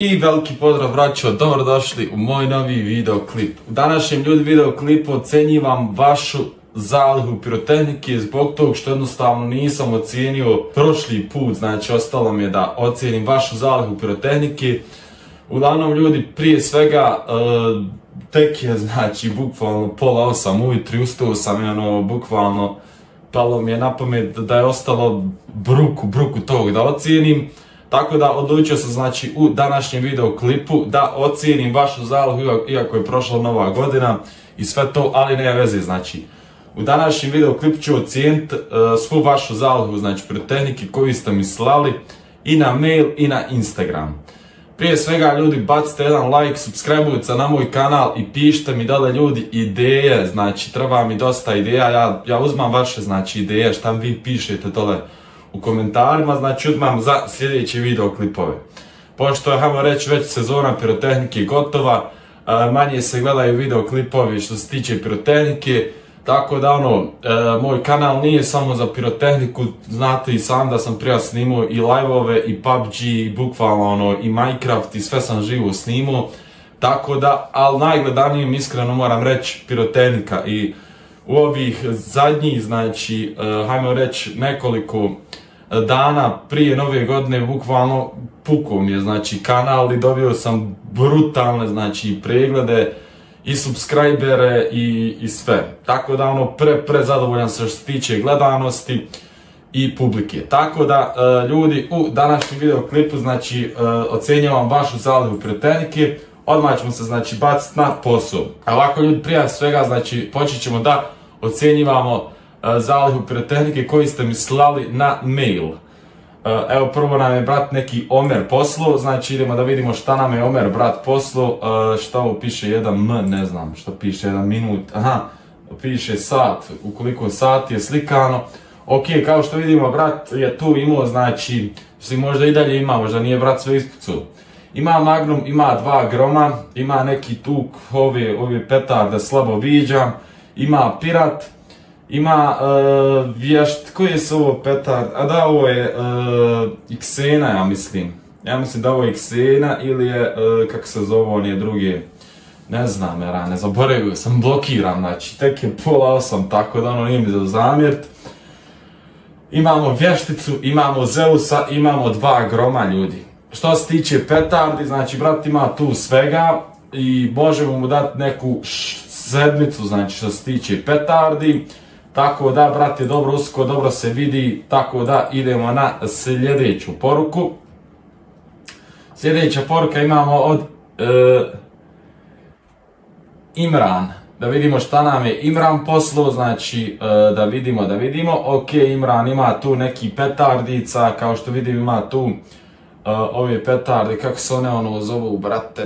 I veliki pozdrav braćo, dobrodošli u moj novi videoklip. U današnjem videoklipu ocenjivam vašu zalihu pirotehnike zbog tog što jednostavno nisam ocijenio prošli put, znači ostalo mi je da ocijenim vašu zalihu pirotehnike. Uglavnom ljudi, prije svega tek je znači bukvalno pola 8 ujutro, ustao sam i bukvalno palo mi je na pamet da je ostalo bruku tog da ocijenim. Tako da odlučio sam znači u današnjem videoklipu da ocijenim vašu zalihu iako je prošla nova godina i sve to, ali nema veze znači. U današnjem videoklipu ću ocijeniti svu vašu zalihu znači pirotehnike koju ste mi slali i na mail i na Instagram. Prije svega ljudi bacite jedan like, subscribeujte na moj kanal i pišite mi dole ljudi ideje, znači treba mi dosta ideja, ja uzmam vaše znači ideje šta vi pišete dole u komentarima, znači uzmam za sljedeće videoklipove. Pošto je, hajmo reći, već sezona pirotehnike gotova, manje se gledaju videoklipovi što se tiče pirotehnike, tako da moj kanal nije samo za pirotehniku, znate i sam da sam prije snimao i live-ove i PUBG i bukvalno i Minecraft i sve sam živo snimao, tako da, ali najgledanijim iskreno moram reći pirotehnika i u ovih zadnjih, znači, hajmo reći nekoliko dana prije nove godine bukvalno pukao mi je znači kanal i dobio sam brutalne znači preglede i subscribere i sve. Tako da prezadovoljan sam što se tiče gledanosti i publike. Tako da ljudi u današnjem videoklipu znači ocjenjavam vašu zalihu pirotehnike. Odmah ćemo se znači baciti na posao. A ovako ljudi, prije svega znači počet ćemo da ocjenjivamo zalihu pirotehnike koji ste mi slali na mail. Evo prvo nam je brat neki Omer poslao, znači idemo da vidimo šta nam je Omer brat poslao, šta ovo piše 1M, ne znam što piše 1 minut, aha, piše sat, ukoliko sat je slikano. Ok, kao što vidimo brat je tu imao, znači, možda i dalje ima, možda nije brat sve ispucao. Ima Magnum, ima 2 groma, ima neki tuk, ove petarde slabo viđam, ima Pirat, ima koji su ovo petard, a da ovo je Xena ja mislim da ovo je Xena ili je, kako se zove on je drugi, ne znam ne zaboravio sam, blokiram, znači tek je pola 8, tako da nije mi za zamjert. Imamo Vješticu, imamo Zeusa, imamo 2 groma ljudi. Što se tiče petardi, znači brat ima tu svega i možemo mu dati neku sedmicu, znači što se tiče petardi. Tako da, brat je dobro usko, dobro se vidi, tako da idemo na sljedeću poruku. Sljedeća poruka imamo od Imran. Da vidimo šta nam je Imran poslao, znači da vidimo. Ok, Imran ima tu neki petardica, kao što vidim ima tu ove petarde, kako se one zovu, brate,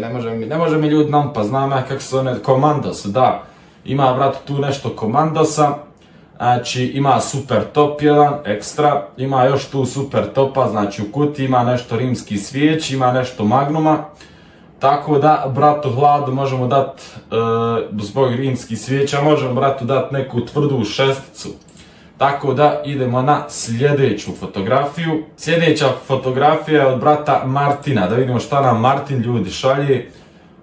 ne može mi ljudi nam pa znam ja kako se one, Komandos, da. Ima brat tu nešto Komandosa. Znači ima super top 1 ekstra, ima još tu super topa, znači u kuti ima nešto rimski svijeć, ima nešto Magnuma. Tako da bratu Hladu možemo dati, zbog rimskih svijeća, možemo bratu dati neku tvrdu šesticu. Tako da idemo na sljedeću fotografiju. Sljedeća fotografija je od brata Martina, da vidimo šta nam Martin ljudi šalje.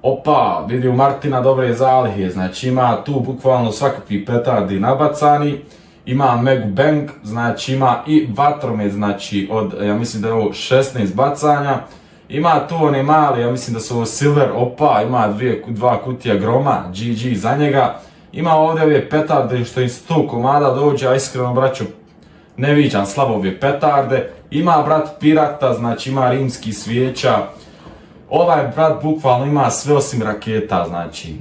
Opa, vidim Martina dobre zalihe, znači ima tu bukvalno svakakvi petardi nabacani, ima Megu Bang, znači ima i vatromet, znači od, ja mislim da je ovo 16 bacanja, ima tu one mali, ja mislim da su ovo Silver, opa, ima 2 kutija groma, GG za njega, ima ovdje ove petarde što im 100 komada dođe, a iskreno braćo, ne viđam slabo ove petarde, ima brat Pirata, znači ima rimski svijeća. Ovaj brat bukvalno ima sve osim raketa, znači.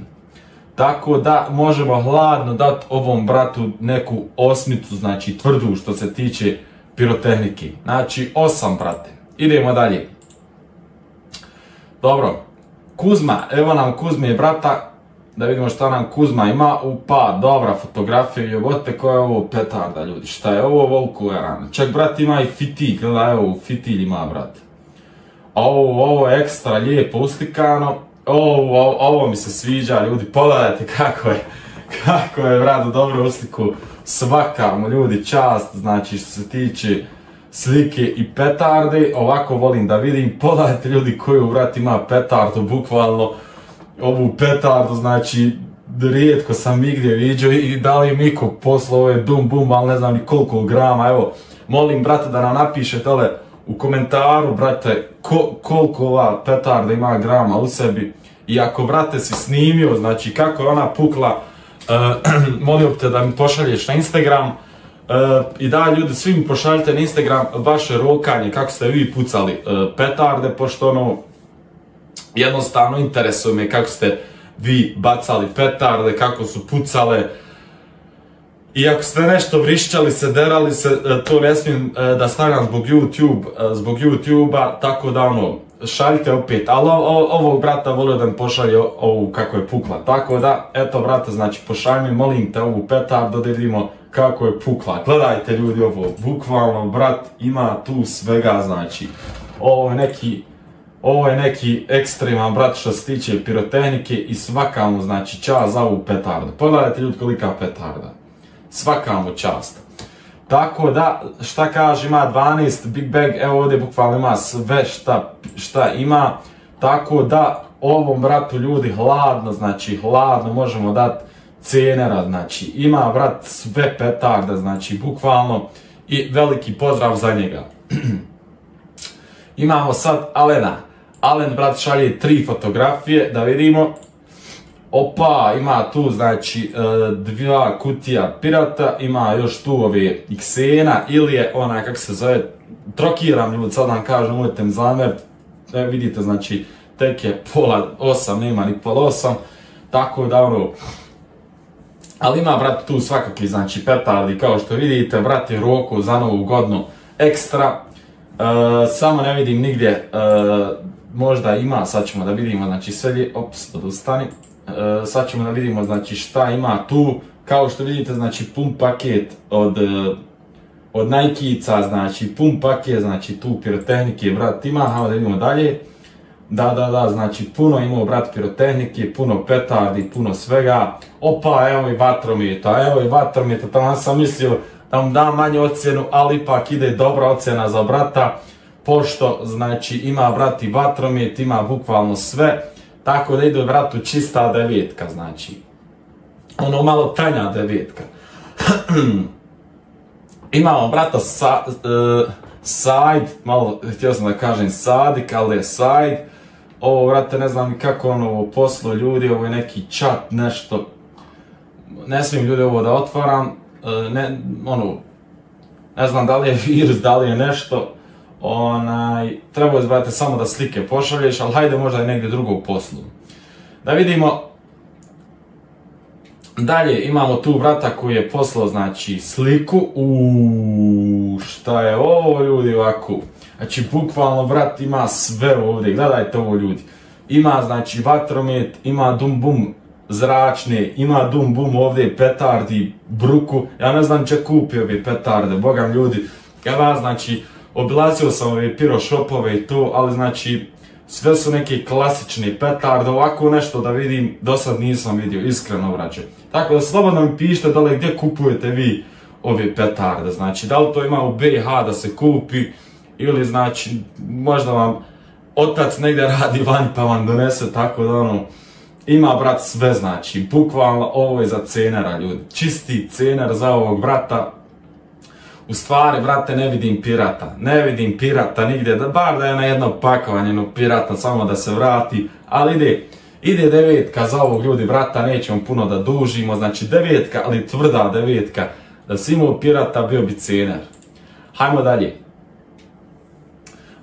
Tako da možemo hladno dati ovom bratu neku osmicu, znači tvrdu što se tiče pirotehnike. Znači 8 brate. Idemo dalje. Dobro. Kuzma, evo nam Kuzme brata. Da vidimo šta nam Kuzma ima. Upa, dobra fotografija. Jogote koja je ovo petarda ljudi. Šta je ovo volko rana. Čak brat ima i fitilj. Gledaj evo fitilj ima brat. Ovo je ekstra lijepo uslikano, ovo mi se sviđa ljudi, pogledajte kako je brat dobro usliku, svaka mu ljudi čast, znači što se tiče slike i petarde, ovako volim da vidim. Pogledajte ljudi koju vrat ima petardu, bukvalno ovu petardu, znači rijetko sam igdje vidio i da li mi ko poslao ove dum bum, ali ne znam ni koliko grama. Evo, molim brate da nam napišete u komentaru, brate, koliko ova petarda ima grama u sebi. I ako, brate, si snimio, znači kako je ona pukla, molio te da mi pošalješ na Instagram. I da, ljudi, svi mi pošaljite na Instagram vaše rokanje, kako ste vi pucali petarde, pošto ono, jednostavno interesuje me kako ste vi bacali petarde, kako su pucale. I ako ste nešto vrišćali se, derali se, to ne smijem da stavljam zbog YouTube-a, tako da ono, šaljite opet, ali ovog brata volio da mi pošalje ovu kako je pukla, tako da, eto brate, znači pošalj mi, molim te, ovu petardu da vidimo kako je pukla. Gledajte ljudi ovo, bukvalno, brat, ima tu svega, znači, ovo je neki ekstreman, brat, što se tiče pirotehnike i svaka mu, znači, čast za ovu petardu. Pogledajte ljudi kolika petarda, svaka mu čast. Tako da, šta kaže, ima 12 big bag, evo ovdje bukvalno ima sve šta ima, tako da ovom bratu ljudi hladno, znači hladno možemo dati cenera, znači ima brat sve petarde, znači bukvalno, i veliki pozdrav za njega. Imamo sad Alena. Alen, brat, šalje 3 fotografije, da vidimo. Opa, ima tu, znači, 2 kutija pirata, ima još tu ove Xena, ili je ona, kako se zove, trokiram ljudi, sad vam kažem, možete mi zamjeriti, vidite, znači, tek je pola 8, nema ni pola 8, tako da ono, ali ima, brat, tu svakakvi, znači, petardi, kao što vidite, brat je roku za novu godinu ekstra, samo ne vidim nigdje, možda ima, sad ćemo da vidimo, znači, sve ops, odustani. Sad ćemo da vidimo, znači, šta ima tu, kao što vidite, znači, pun paket od Nike-ica, znači, pun paket, znači, tu pirotehnike, brat, ima, hajmo da vidimo dalje. Da, znači, puno imao, brat, pirotehnike, puno petardi, puno svega. Opa, evo i vatrometa, tamo sam mislio da mu dam manju ocjenu, ali ipak ide dobra ocjena za brata, pošto, znači, ima, brat, i vatromet, ima bukvalno sve. Tako da ide, bratu, čista 9, znači. Ono malo tanja 9. Imamo, brata, side, malo, htio sam da kažem sadik, ali je side. Ovo, brate, ne znam kako ono poslo ljudi, ovo je neki chat, nešto. Ne smijem ljudi ovo da otvaram. Ne znam da li je virus, da li je nešto. Trebao je, brate, samo da slike pošalješ, ali hajde možda i negdje drugog poslu. Da vidimo. Dalje imamo tu brata koji je poslao, znači, sliku. Šta je ovo, ljudi, ovako. Znači, bukvalno, brat, ima sve ovdje, gledajte ovo, ljudi. Ima, znači, vatromet, ima dum bum zračne, ima dum bum ovdje petardi, bruku. Ja ne znam če kupio ove petarde, bogam ljudi. Znači, obilazio sam ove piro shopove i to, ali znači sve su neke klasične petarde, ovako nešto da vidim, do sad nisam vidio, iskreno vraćaj. Tako da slobodno mi pišite da li gdje kupujete vi ove petarde, znači da li to ima u BiH da se kupi, ili znači možda vam otac negdje radi vani pa vam donese, tako da ono, ima brat sve, znači, bukvalno ovo je za cenera, ljudi, čisti cener za ovog brata. U stvari, brate, ne vidim pirata nigdje, bar da je na jedno pakovanje pirata, samo da se vrati, ali ide 9 za ovog, ljudi, brata, nećemo puno da dužimo, znači 9, ali tvrda 9, da si imao pirata, bio bi cener. Hajmo dalje.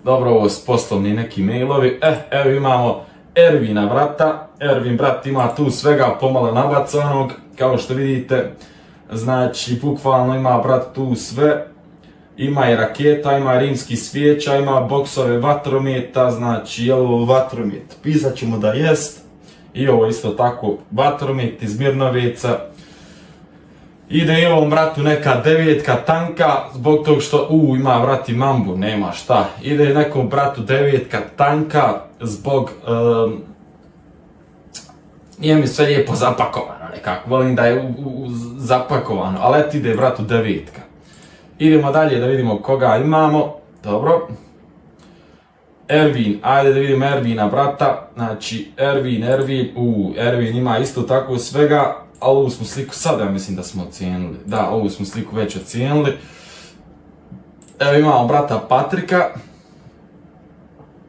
Dobro, ovo su poslovni neki mailovi, evo imamo Ervina, brata, Ervin, brat, ima tu svega pomalo nabacanog, kao što vidite. Znači, bukvalno ima, brat, tu sve, ima i raketa, ima rimski svijeća, ima boksove vatrometa, znači, je li ovo vatromet? Pisat ćemo da jest. I ovo isto tako, vatromet iz Mirnoveca. Ide i ovom bratu neka 9 tanka, zbog tog što, ima, brat, i mambu, nema šta. Ide nekom bratu 9 tanka, zbog, nije mi sve lijepo zapakovano nekako, volim da je zapakovano, ali eto ide, bratu, 9. Idemo dalje da vidimo koga imamo. Dobro. Ervin, ajde da vidimo Ervina brata. Znači Ervin ima isto tako svega. A ovu smo sliku sad, ja mislim da smo ocijenili. Da, ovu smo sliku već ocijenili. Evo imamo brata Patrika.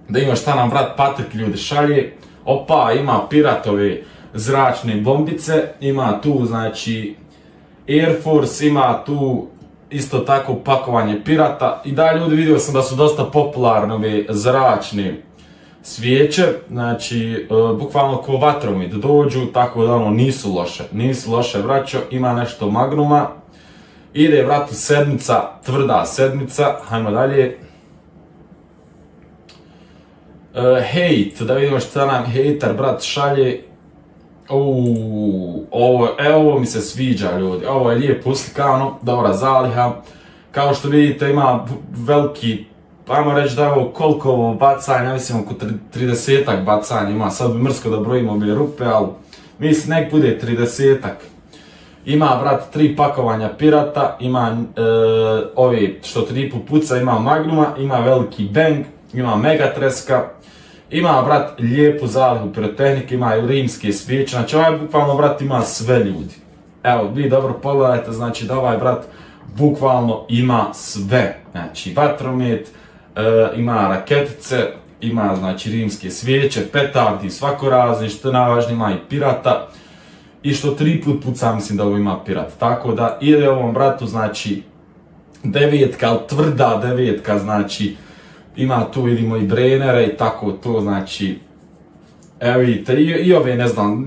Da ima šta nam brat Patrik ljudi šalje. Opa, ima piratove zračne bombice. Ima tu znači Air Force, ima tu isto tako pakovanje pirata. I da ljudi, vidio sam da su dosta popularne ove zračne svijeće, znači bukvalno ko vatromet dođu, tako da ono nisu loše braćo, ima nešto Magnuma. Ide vratu sedmica, tvrda sedmica, hajmo dalje. Hate, da vidimo šta nam hater brat šalje. Ovo mi se sviđa ljudi, ovo je lijepo uslikano, dobra zaliha. Kao što vidite ima veliki, ajmo reći da je ovo koliko ovo bacanja, mislim oko 30-ak bacanja ima, sad bi mrsko da brojimo ove rupe, ali mislim nek bude 30-ak. Ima brat 3 pakovanja pirata, ima ove što 3 puca, ima Magnuma, ima veliki bang, ima megatreska. Ima brat lijepu zalihu pirotehnike, ima i rimske svijeće, znači ovaj bukvalno brat ima sve ljudi. Evo, vi dobro pogledajte, znači da ovaj brat bukvalno ima sve. Znači vatromet, ima raketice, ima znači rimske svijeće, petardi, svako razni, što je najvažnije ima i pirata. I što 3 put puca, mislim da ovo ima pirat. Tako da ide ovom bratu znači devetka, ali tvrda devetka, znači ima tu vidimo i brenere i tako to, znači, evo vidite, i ove ne znam,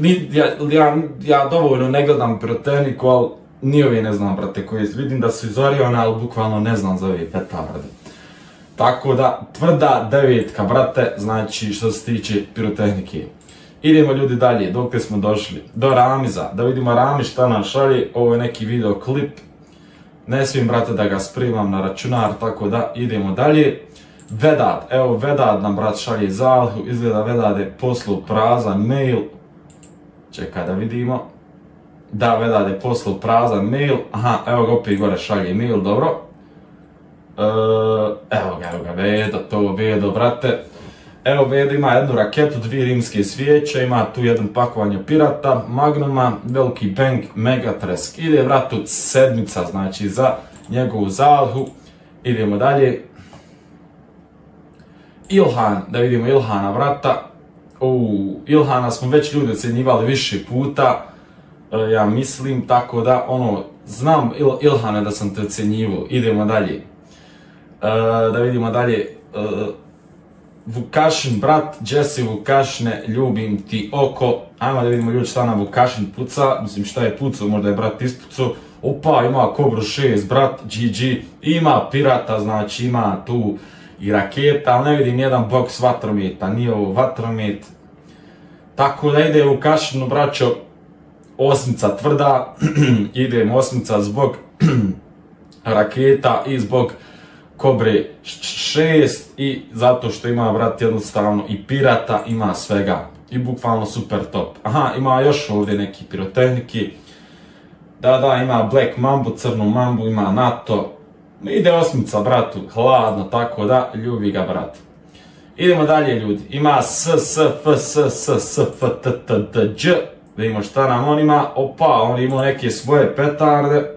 ja dovoljno ne gledam pirotehniku, ali ni ove ne znam, brate, koje vidim da su iz Oriona, ali bukvalno ne znam za ove petarde. Tako da, tvrda devetka, brate, znači što se tiče pirotehnike. Idemo ljudi dalje, dok smo došli do Ramiza, da vidimo Ramiz šta nam šalje, ovo je neki video klip, ne smijem, brate, da ga spremam na računar, tako da idemo dalje. Vedad, evo Vedad nam brat šalje zalihu, izgleda Vedad je poslao prazan mail, čekaj da vidimo, da Vedad je poslao prazan mail, aha, evo ga opet gore šalje mail, dobro, evo ga Vedo, brate, evo Vedo ima jednu raketu, 2 rimske svijeće, ima tu jedan pakovanje pirata, Magnuma, veliki bang, megatresk, ide vratu sedmica, znači za njegovu zalihu, idemo dalje. Ilhan, da vidimo Ilhana vrata. Ilhana smo već ljudi ocjenjivali više puta, ja mislim, tako da ono, znam Ilhane da sam te ocjenjivao. Idemo dalje. Da vidimo dalje. Vukašin brat, Jesse Vukašine, ljubim ti oko. Ajmo da vidimo ljudi šta nam Vukašin puca, mislim šta je pucao, možda je brat ispucao. Opa, ima Kobru 6, brat, GG, ima pirata, znači ima tu i raketa, ali ne vidim jedan boks vatrometa, nije ovo vatromet. Tako da ide Vukašinu, braćo, osmica tvrda, idem osmica zbog raketa i zbog Kobre 6 i zato što ima, brat, jednostavno i pirata, ima svega. I bukvalno super top. Aha, ima još ovdje neki pirotehniki. Da, ima Black Mambu, crnu Mambu, ima NATO. Ide osmica, bratu, hladno, tako da, ljubi ga, brat. Idemo dalje, ljudi. Ima SSFSSFTTDŽ. Vidimo šta nam on ima. Opa, on ima neke svoje petarde.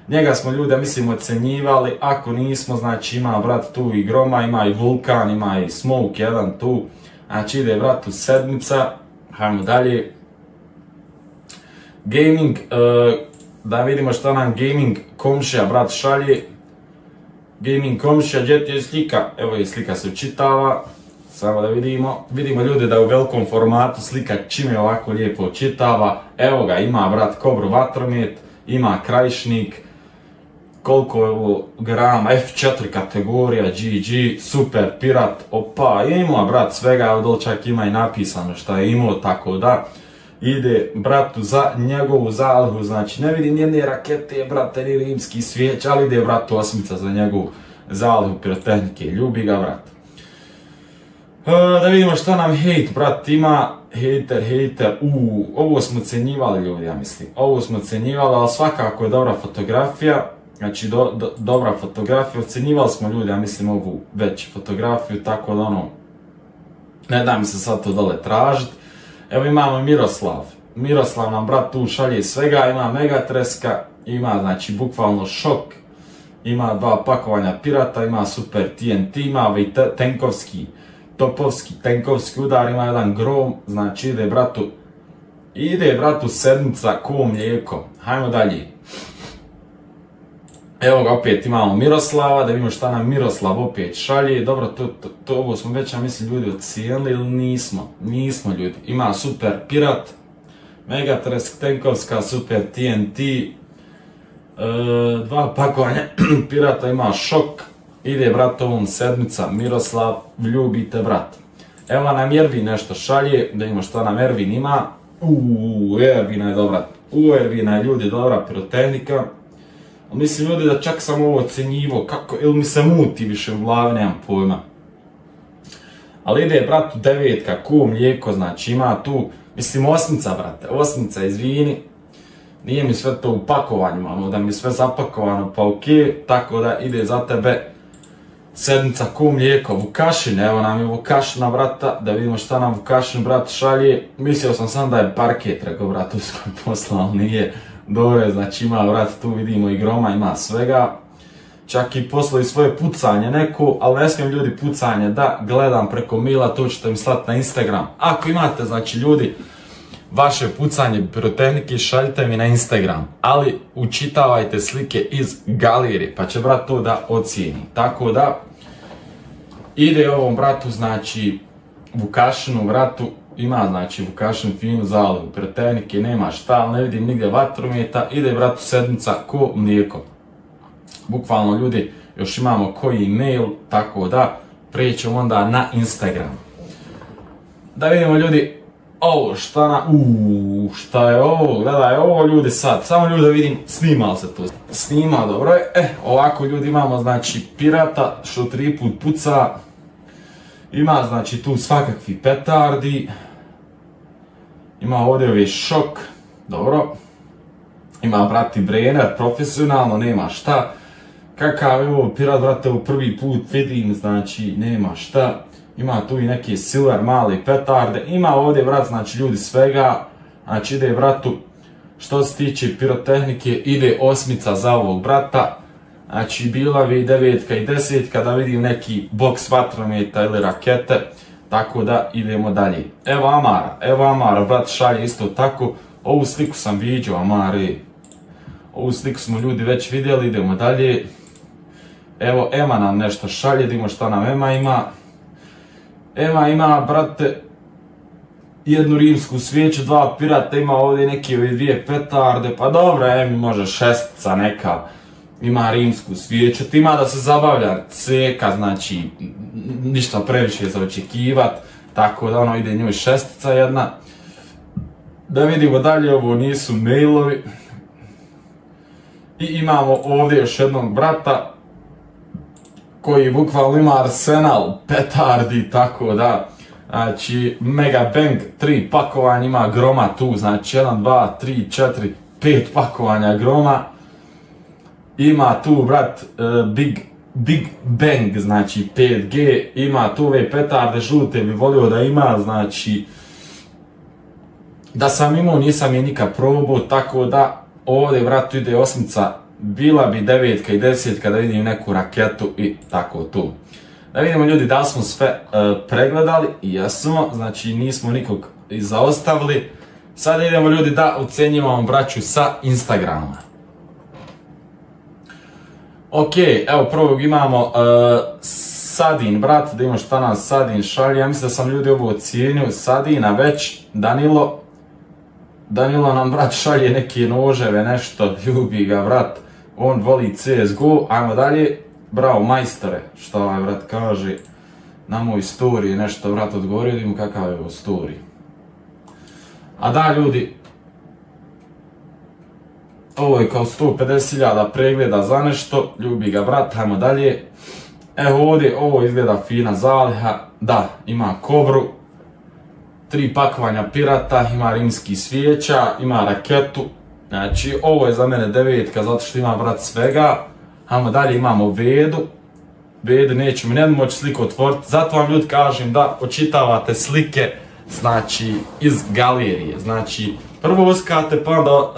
Njega smo, ljudi, mislim, ocenjivali. Ako nismo, znači ima, brat, tu i Groma, ima i Vulkan, ima i Smoke, jedan tu. Znači ide, bratu, sedmica. Hajmo dalje. Gaming, da vidimo šta nam Gaming komšija, brat, šalje. Gaming komšija, gdje ti je slika? Evo je slika se učitava. Samo da vidimo. Vidimo, ljudi, da u velikom formatu slika čim je ovako lijepo učitava. Evo ga, ima, brat, Kobru vatromet, ima krajišnik. Koliko je ovo grama, F4 kategorija, GG, super pirat, opa, ima, brat, svega, evo dole čak ima i napisano šta je imao, tako da ide, bratu, za njegovu zalihu, znači ne vidim jedne rakete, brate, ni rimski svijeć, ali ide, bratu, osmica za njegovu zalihu pirotehnike, ljubi ga, brat. Da vidimo šta nam hate, brat, ima, hater, ovo smo ocenjivali, ljudi, ja mislim, ovo smo ocenjivali, ali svakako je dobra fotografija. Znači dobra fotografija, ocjenjivali smo ljudi, ja mislim ovu već fotografiju, tako da ono, ne da mi se sad to dole tražiti. Evo imamo Miroslav. Miroslav nam brat tu šalje svega, ima Megatreska, ima znači bukvalno šok, ima 2 pakovanja pirata, ima super TNT, ima ovaj tenkovski, topovski tenkovski udar, ima jedan grom, znači ide bratu sedmica ko mlijeko. Hajmo dalje. Evo ga opet imamo Miroslava, da vidimo šta nam Miroslav opet šalje. Dobro, ovo smo već, ja mislim, ljudi ocijenili ili nismo? Nismo ljudi. Ima super pirat, Megatresk, tenkovska, super TNT, 2 pakovanja pirata, ima šok. Ide brat ovom sedmica, Miroslav, ljubite brat. Evo nam Ervin nešto šalje, da vidimo šta nam Ervin ima. Ervina je dobra. Ervina je ljudi dobra pirotehnika. Mislim ljudi da čak sam ovo ocjenjivo, kako, ili mi se muti više u glavi, nemam pojma. Ali ide bratu 9, ko mlijeko, znači ima tu, mislim 8, brate, 8, izvini. Nije mi sve to u pakovanjima, ono da mi je sve zapakovano, pa ok, tako da ide za tebe 7 ko mlijeko. Vukašin, evo nam je Vukašina brata, da vidimo šta nam Vukašin brat šalje. Mislio sam da je parket, rekao brat uskoj poslao, nije. Dobro, znači ima brat, tu vidimo i groma, ima svega. Čak i poslao i svoje pucanje neko, ali ne smijem ljudi pucanje da gledam preko maila, to ćete mi slati na Instagram. Ako imate, znači ljudi, vaše pucanje pirotehnike, šaljite mi na Instagram, ali učitavajte slike iz galerije, pa će brat to da ocijeni. Tako da, ide ovom bratu, znači, Vukašinu bratu, ima znači Vukašin finu zalivu pirotehnike, nema šta, ali ne vidim nigdje vatrometa, ide bratu 7 ko mlijeko. Bukvalno ljudi, još imamo koji mail, tako da prećemo onda na Instagram. Da vidimo ljudi, ovo šta je ovo, gledaj ovo ljudi sad, samo ljudi da vidim, snima li se to? Snima, dobro je, ovako ljudi imamo znači pirata što 3 put puca, ima znači tu svakakvi petardi, ima ovdje ovaj šok, dobro, ima brati Brenner, profesionalno, nema šta, kakav je ovo pirat brate u prvi put vidim, znači nema šta. Ima tu i neke silver male petarde, ima ovdje brat, znači ljudi svega, znači ide bratu, što se tiče pirotehnike, ide 8 za ovog brata, znači bila bi 9 i 10 da vidim neki boks vatrometa ili rakete, tako da idemo dalje. Evo Amara, brat šalje isto tako, ovu sliku sam vidio, Amare, ovu sliku smo ljudi već vidjeli, idemo dalje. Evo Ema nam nešto šalje, vidimo šta nam Ema ima. Ema ima, brate, jednu rimsku svijeću, 2 pirata, ima ovdje neke 2 petarde, pa dobro, Emi može 6 neka, ima rimsku svijeću, ima da se zabavlja ceka, znači ništa previše za očekivat, tako da ono ide njoj 6 jedna. Da vidimo dalje, ovo nisu mailovi. I imamo ovdje još jednog brata, koji bukvalno ima arsenal petardi, tako da, znači, Mega Bang, 3 pakovanja, ima groma tu, znači 1, 2, 3, 4, 5 pakovanja groma. Ima tu, brat, Big Bang, znači 5G, ima tu ove petarde žute, bi volio da ima, znači, da sam imao, nisam je nikad probao, tako da, ovdje, brat, ide 8, bila bi 9 i 10 kada vidim neku raketu i tako tu. Da vidimo ljudi da li smo sve pregledali, i jesmo, znači nismo nikog zaostavili. Sada idemo ljudi da ocenjivamo braću sa Instagrama. Ok, evo prvog imamo Sadin, brat, da vidimo šta nam Sadin šalje. Ja mislim da sam ljudi ovo ocijenio, Sadina već, Danilo nam brat šalje neke noževe, nešto, ljubi ga brat. On voli CSGO, ajmo dalje. Bravo majstore, šta ovaj brat kaže na moj story, nešto brat odgovorio, vidimo kakav je ovo story. A da ljudi, ovo je kao 150.000 pregleda za nešto, ljubi ga brat, ajmo dalje. Evo ovdje, ovo izgleda fina zaliha, da, ima kobru, 3 pakovanja pirata, ima rimski svijeća, ima raketu. Znači, ovo je za mene 9 zato što ima brat svega. Hajmo dalje, imamo Vedu. Vedu nećemo nijednu moći sliku otvoriti, zato vam ljudi kažem da očitavate slike, znači iz galerije. Znači, prvo uskate pa onda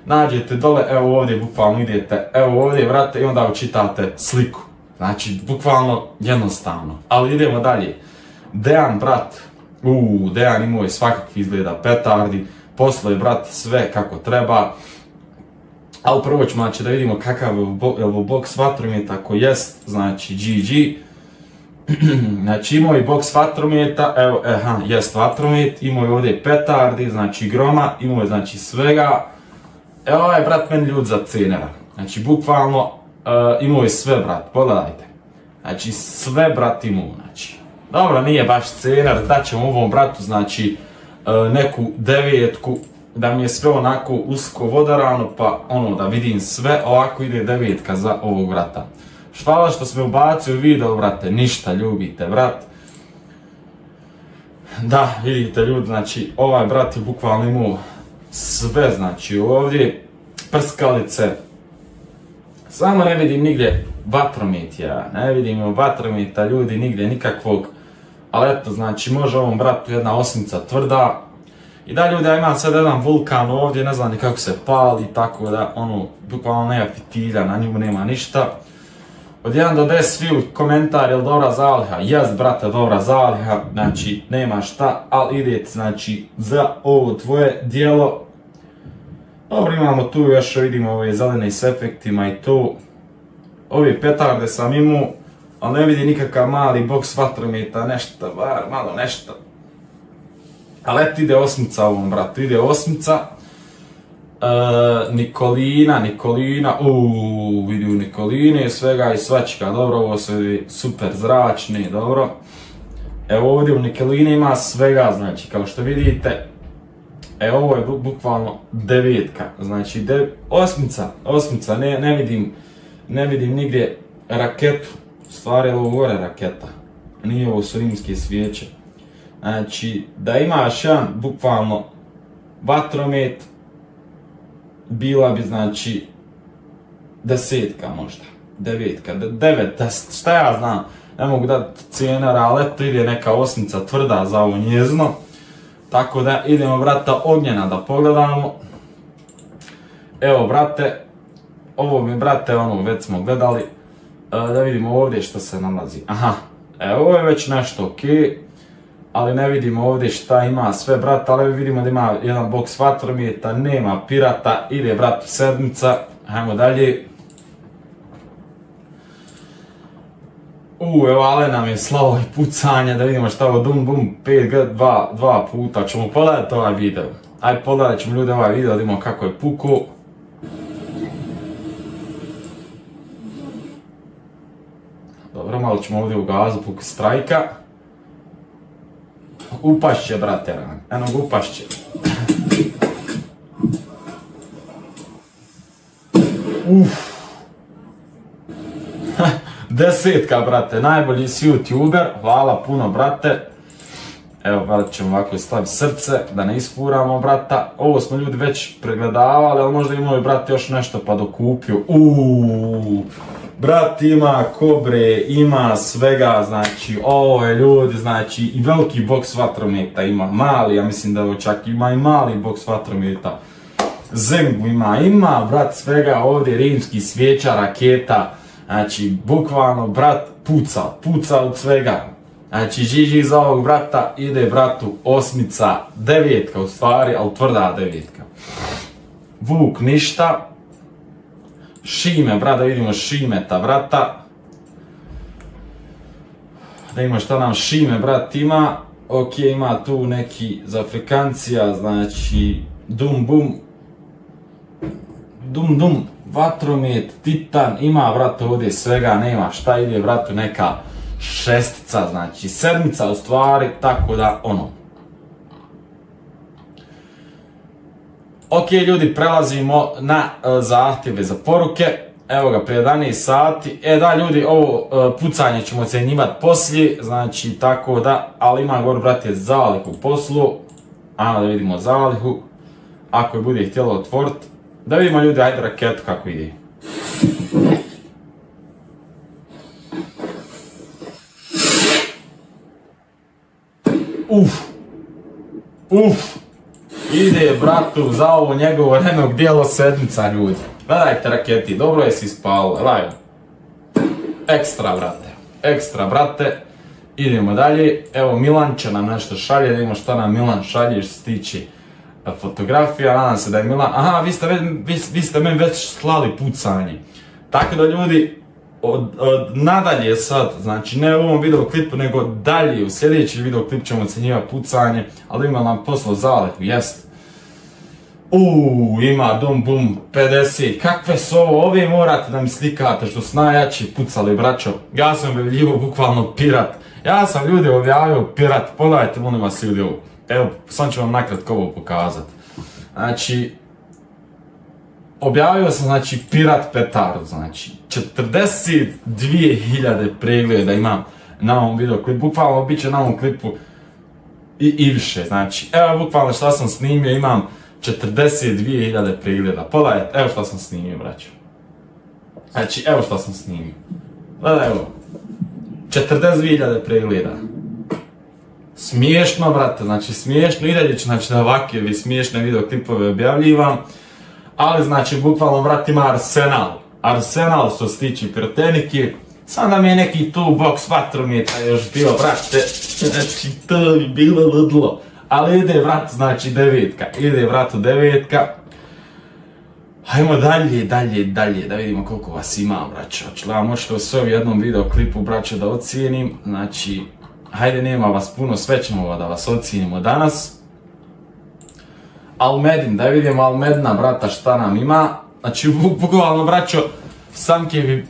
nađete dole, evo ovdje bukvalno idete, evo ovdje vrate i onda očitate sliku. Znači, bukvalno jednostavno. Ali idemo dalje. Dejan, brat, Dejan imao je svakakvi izgleda petardi, poslao je brat sve kako treba. Ali prvo ćemo znači, da vidimo kakav je box vatrometa, ako jest, znači GG. Znači imao je box vatrometa, evo, jest vatromet, imao je ovdje petardi, znači groma, imao je znači svega. Evo ovaj brat meni ljud za cenera, znači bukvalno imao je sve brat, pogledajte. Znači sve brat imao, znači. Dobro, nije baš cener, daćemo ovom bratu znači neku 9, da mi je sve onako usko vodarano, pa ono da vidim sve, ovako ide 9 za ovog brata. Hvala što sam me ubacio u video, brate, ništa, ljubite, brat. Da, vidite ljudi, znači ovaj brat je bukvalno imao sve, znači ovdje prskalice, samo ne vidim nigdje vatrometja, ne vidim vatrometa ljudi nigdje nikakvog, ali eto, znači može ovom bratu jedna osmica tvrda. I da ljudi, ja imam sad jedan vulkan ovdje, ne znam ni kako se pali, tako da ono, bukvalno nema fitilja, na njemu nema ništa. Od 1 do 10 svi komentar, jel dobra zaliha? Jest, brate, dobra zaliha, znači nema šta, ali idete znači za ovo tvoje dijelo. Dobro, imamo tu još, vidimo ove zelene s efektima i to. Ove petarde sam imao, ali ne vidi nikakav mali box vatrometa, nešto, bar malo nešto. Ali eto ide osmica ovom bratu, ide osmica. Nikolina, vidio Nikoline, svega i svačka, dobro, ovo se vidi super zračni, dobro. Evo ovdje u Nikoline ima svega, znači kao što vidite, ovo je bukvalno 9, znači osmica, ne vidim nigdje raketu, stvari je ovo gore raketa, nije ovo su rimske svijeće. Znači, da imaš jedan, bukvalno, vatromet, bila bi, znači, 10 možda, 9, 10, šta ja znam, ne mogu dati cijenara, ali eto ide neka osmica tvrda za ovo njezno. Tako da idemo, brata, ognjena da pogledamo. Evo, brate, ovo mi, brate, ono, već smo gledali, da vidimo ovdje što se nalazi. Aha, evo, ovo je već nešto okej. Ali ne vidimo ovdje šta ima sve, brata, ali vidimo da ima jedan box vatrometa, nema pirata, ide bratu sedmica, hajmo dalje. Evo Ale nam je slavo i pucanje, da vidimo šta ovo dum bum 5G 2 puta, ćemo pogledati ovaj video. Ajde pogledat ćemo ljudi ovaj video, da vidimo kako je puku. Dobro, malo ćemo ovdje u gazu puku strajka. Upašće, brate, eno ga upašće. Desetka, brate, najbolji si youtuber, hvala puno, brate. Evo, brate, ćemo ovako staviti srce, da ne ispuramo, brata. Ovo smo ljudi već pregledavali, ali možda imaju, brate, još nešto pa dokupio. Brat ima kobre, ima svega, znači, ovo je ljudi, znači, i veliki box vatrometa ima, mali, ja mislim da ovo čak ima i mali box vatrometa. Zengu ima, brat, svega, ovdje rimski svijeća, raketa, znači, bukvalno, brat, puca od svega. Znači, GG za ovog brata, ide bratu osmica, 9 u stvari, ali tvrda 9. Vuk ništa. Šime, brat, da vidimo Šimeta, brata. Da vidimo šta nam Šime, brat, ima. Ok, ima tu neki za Afrikancija, znači dum bum, vatromet, titan, ima, brat, ovdje svega, nema šta, ide, bratu, neka šestica, znači sedmica u stvari, tako da, ono. Ok, ljudi, prelazimo na zahtjeve za poruke. Evo ga, prije 11 sati. Da, ljudi, ovo pucanje ćemo ocjenjivati poslije, znači, tako da, ali imam gore, brate, zalihu u poslu. Ajmo da vidimo zalihu. Ako je bude htjelo otvoriti. Da vidimo, ljudi, ajde raketu kako ide. Ide bratu za ovo njegovo renog dijelo sedmica ljudi. Gledajte raketi, dobro je si spalo, lajno. Ekstra brate. Idemo dalje, evo Milan će nam nešto šalje, da vidimo šta nam Milan šalje što se tiče fotografija, nadam se da je Milan, aha vi ste meni već slali pucanje. Tako da ljudi, nadalje sad, znači ne u ovom videoklipu nego dalje, u sljedeći videoklip ćemo ocjenjivati pucanje, ali ima nam poslao zalehu, jest. Ima Dum Bum 50, kakve su ovo, ove morate da mi slikate što su najjači pucali braćo, ja sam objavljivo bukvalno pirat, ja sam ljudi objavio pirat, pogledajte molim vas ljudi ovo, evo sam ću vam nakratko ovo pokazati, znači objavio sam znači pirat petardu, znači 42.000 pregleda imam na ovom videoklipu, bukvalno bit će na ovom klipu i više, znači evo bukvalno šta sam snimio, imam 42.000 pregleda, pogledajte, evo šta sam snimio braćo, znači evo šta sam snimio, gledaj evo, 42.000 pregleda, smiješno brate, znači smiješno, i dalje ću znači da ovakve smiješne videoklipove objavljivam, ali znači bukvalno brate ima arsenal što se tiče pirotehnike, sam da mi je neki tu box vatrometra još bio brate, znači to bi bilo ludlo. Ali ide vrat, znači devetka, hajmo dalje, da vidimo koliko vas ima, braćo. Ja možete sve u jednom videoklipu, braćo, da ocijenim, znači, hajde nema vas puno, sve ćemo da vas ocijenimo danas. Almedin, da vidimo Almedina, brata, šta nam ima, znači, bukvalno, braćo, samke bi,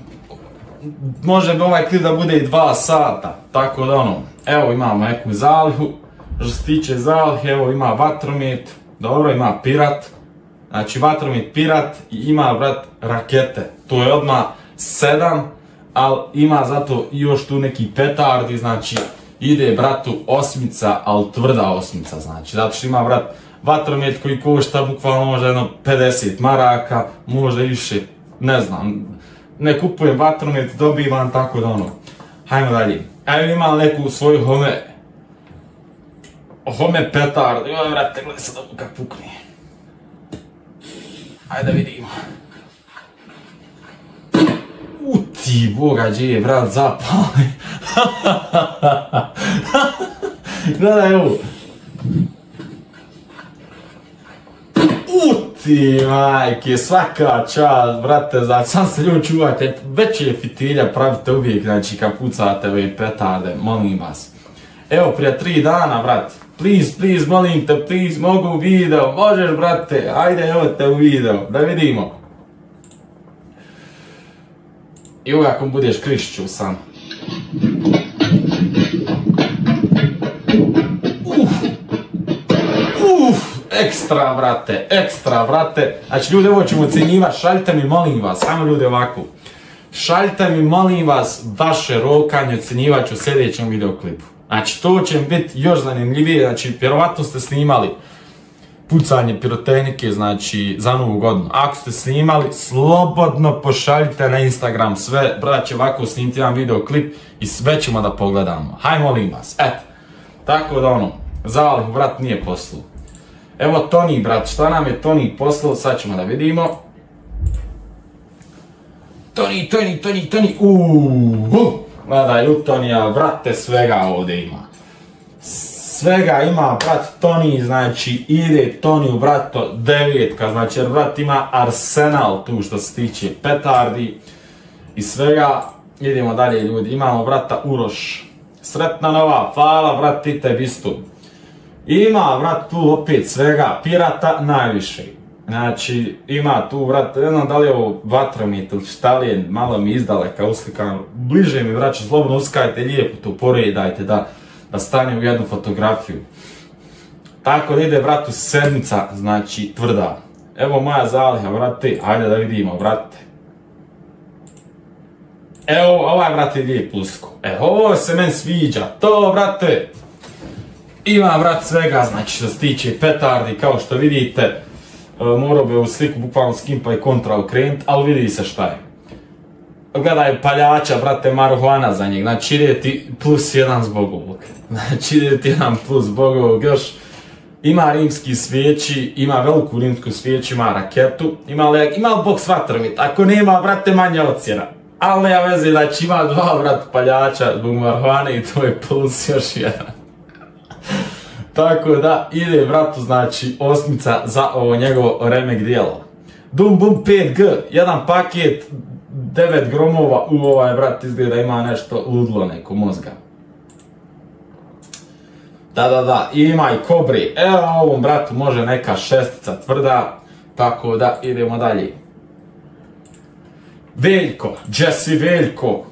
može bi ovaj klip da bude i 2 sata, tako da ono, evo imamo neku zalihu. Što se tiče zalihe, evo ima vatromet, dobro ima pirat, znači vatromet pirat i ima brat rakete, to je odmah 7, ali ima zato još tu neki petardi, znači ide bratu osmica, ali tvrda osmica, znači zato što ima brat vatromet koji košta bukvalno možda jedno 50 maraka, možda više, ne znam, ne kupujem vatromet, dobivam tako da ono, hajmo dalje, evo ima neku svoju home petard, joj vrate, gledaj sad ovo kak pukne. Ajde da vidimo. Ti boga, gdje je brat zapali. Gledaj ovo. Ti majke, svaka čast, brate, znači sam se ljudi čuvajte, veće fitilja pravite uvijek, znači kad pucate ove petarde, molim vas. Evo prije 3 dana, brate. Please, molim te, please, mogu u video, možeš brate, ajde evo te u video, da vidimo. I uvijek ako budeš krišću sam. Ekstra brate, znači ljudi ovo ćemo ocjenjivati, šaljite mi molim vas, samo ljudi ovako. Šaljite mi molim vas vaše rokanje, ocjenjivat ću u sljedećem videoklipu. Znači to će biti još zanimljivije, znači vjerovatno ste snimali pucanje pirotehnike, znači za novu godinu. Ako ste snimali, slobodno pošaljite na Instagram sve, braće ovako snimite jedan videoklip i sve ćemo da pogledamo. Haj molim vas, eto. Tako da ono, zalihu brat nije poslao. Evo Toni brat, šta nam je Toni poslao, sad ćemo da vidimo. Toni, gledaj u Tonija, brate, svega ovdje ima. Svega ima, brat Toni, znači ide Toniju, brato, 9, znači jer brat ima arsenal tu što se tiče petardi i svega. Idemo dalje ljudi, imamo brata Uroš, sretna nova, hvala brat ti tebi isto. Ima brat tu opet svega, pirata najviše. Znači, ima tu, brat, ne znam da li je ovo vatromet ili šta li je, malo mi izdaleka uslikano, bliže mi, braće, slobodno uskajte, lijepo to poredajte da stane u jednu fotografiju. Tako da ide, bratu, sedmica, znači, tvrda. Evo moja zaliha, brate, hajde da vidimo, brate. Evo, ovaj, brate, lijep usko. Ovo se meni sviđa, to, brate. Ima, brat, svega, znači, što se tiče petardi, kao što vidite. Morao bi ovu sliku bukvalno skimpa i kontra okrenut, ali vidi se šta je. gledaj paljača, brate, marihuana za njeg, znači ide ti +1 zbog ovog. Znači ide ti 1+ zbog ovog, još ima rimski svijeći, ima veliku rimsku svijeću, ima raketu, ima box vatromit, ako nema, brate, manja ocjena. Ali nema veze, znači ima 2, brate, paljača zbog marihuane i to je plus još 1. Tako da ide, bratu, znači 8 za ovo njegovo remek dijelo. Dum Bum 5G, jedan paket 9 gromova, ovaj brat izgleda ima nešto ludlo neko mozga. Da, ima i kobri, evo ovom bratu može neka 6 tvrda, tako da idemo dalje. Veljko, Jesse Veljko,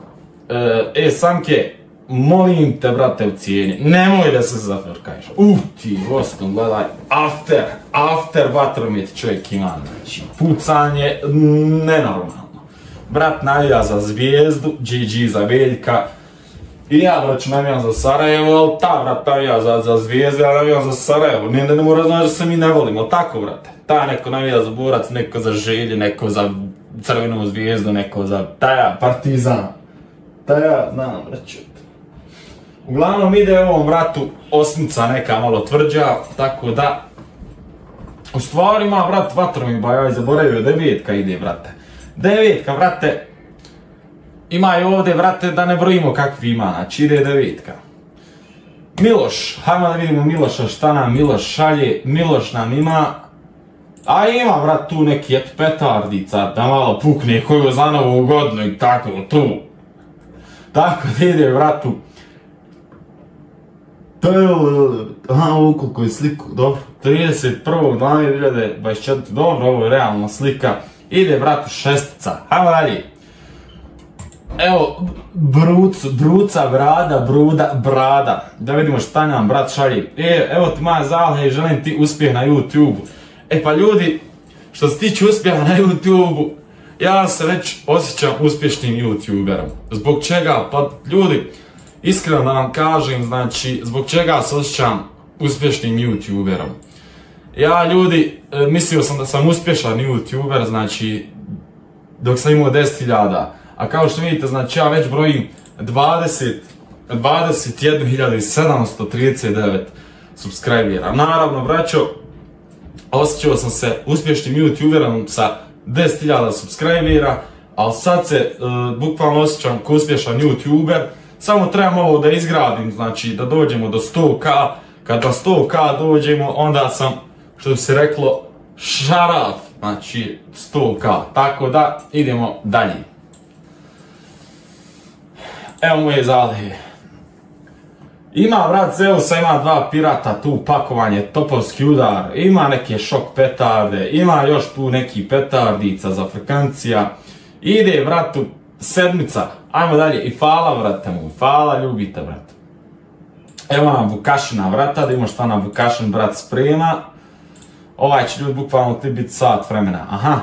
Sanke, molim te, brate, u cijeni, nemoj da se zafrkaješ. Ti, gostom, gledaj, after vatromit čovjek ima, znači, pucanje nenormalno. Brat navija za Zvijezdu, GG za Veljka, i ja, brać, navijam za Sarajevo, ali ta, brat, navija za Zvijezdu, ja navijam za Sarajevo, ne mora znaš da se mi ne volimo, ali tako, brate, ta neko navija za Borac, neko za Želje, neko za Crvenu Zvijezdu, neko za Taja, Partizan, Taja, znam, braću. Uglavnom ide ovom bratu 8 neka malo tvrđa, tako da u stvari ima brat vatromit, ba ja zaboravio, 9 ide, brate. 9, brate, ima i ovdje, brate, da ne brojimo kakvi ima, znači ide 9. Miloš, hajmo da vidimo Miloša, šta nam Miloš šalje. Miloš nam ima, a ima, brat, tu neki petardica, da malo pukne koju za novu godinu i tako tu. Tako da ide, bratu. Koliko je sliku, dobro, 31.12.2024, dobro, ovo je realna slika, ide, bratu, 6, hajmo dalje. Evo, bruca, brada, da vidimo šta nam brat šalje. Evo ti moja zaliha i želim ti uspjeh na YouTube-u. Pa ljudi, što se tiče uspjeha na YouTube-u, ja se već osjećam uspješnim YouTuberom. Zbog čega? Pa ljudi, iskreno da vam kažem, znači, zbog čega se osjećam uspješnim YouTuberom. Ja, ljudi, mislio sam da sam uspješan YouTuber, znači, dok sam imao 10.000, a kao što vidite, znači, ja već brojim 21.739 subscribera. Naravno, braćo, osjećao sam se uspješnim YouTuberom sa 10.000 subscribera, ali sad se bukvalno osjećam kao uspješan YouTuber. Samo trebam ovo da izgradim, znači da dođemo do 100k, kad do 100k dođemo, onda sam, što bi se reklo, šaraf, znači 100k, tako da idemo dalje. Evo moje zalihe. Ima, brat, Zeusa, ima 2 pirata, tu pakovanje, topovski udar, ima neke šok petarde, ima još tu neki petardica za frekancija. Ide, bratu, 7, ajmo dalje, i fala, vrate mu, fala, ljubite, brate. Evo nam Vukašina, vrata, da imamo šta nam Vukašin, brat, sprema. Ovaj će ljudi bukvalno ti biti sat vremena, aha.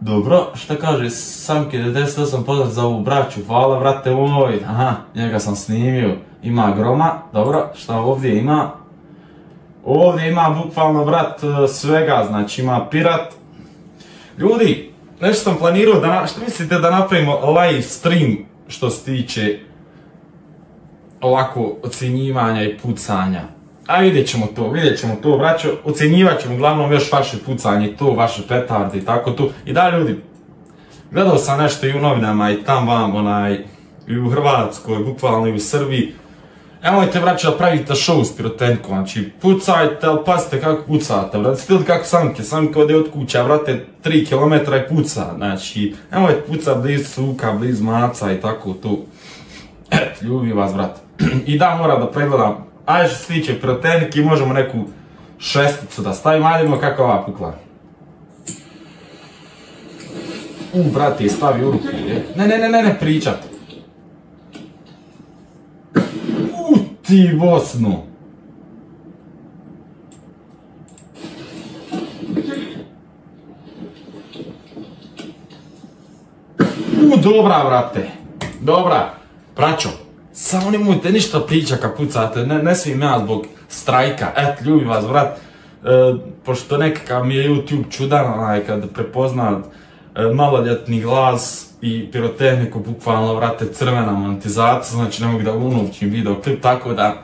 Dobro, šta kaže, Samke 98 pozdrav za ovu braću, hvala, vrate moj, aha, njega sam snimio, ima groma, dobro, šta ovdje ima? Ovdje ima bukvalno, brat, svega, znači ima pirat. Ljudi, nešto sam planirao, što mislite da napravimo live stream što se tiče ovako ocjenjivanja i pucanja? A vidjet ćemo to, braćo, ocjenjivat ćemo uglavnom još vaše pucanje, to, vaše petarde i tako to. I da, ljudi, gledao sam nešto i u novinama i tam vam, i u Hrvatskoj, bukvalno i u Srbiji. Nemojte, braćo, da pravite show s pirotehnikom, znači pucajte, ali pazite kako pucate, brate, stil kako Samke ode od kuća, brate, 3 km i puca, znači, nemojte pucati blizu suka, blizu maca i tako to. Eto, ljubim vas, brate. I da, moram da pregledam, ajde što se tiče pirotehnike, možemo neku 6 da stavimo, ajde vidimo kako ova pukla. Brate, stavi u ruku, ne pričat. Ti Bosnu. Dobra, brate. Dobra. Braćo, samo nemojte ništa priča kad pucate, ne smijem ja zbog strajka. Eto, ljubim vas, brat. Pošto nekakav mi je YouTube čudan, kad prepozna maloljetni glas i pirotehniku, bukvalno, vrate, crvena monetizacija, znači ne mogu da unovčim videoklip, tako da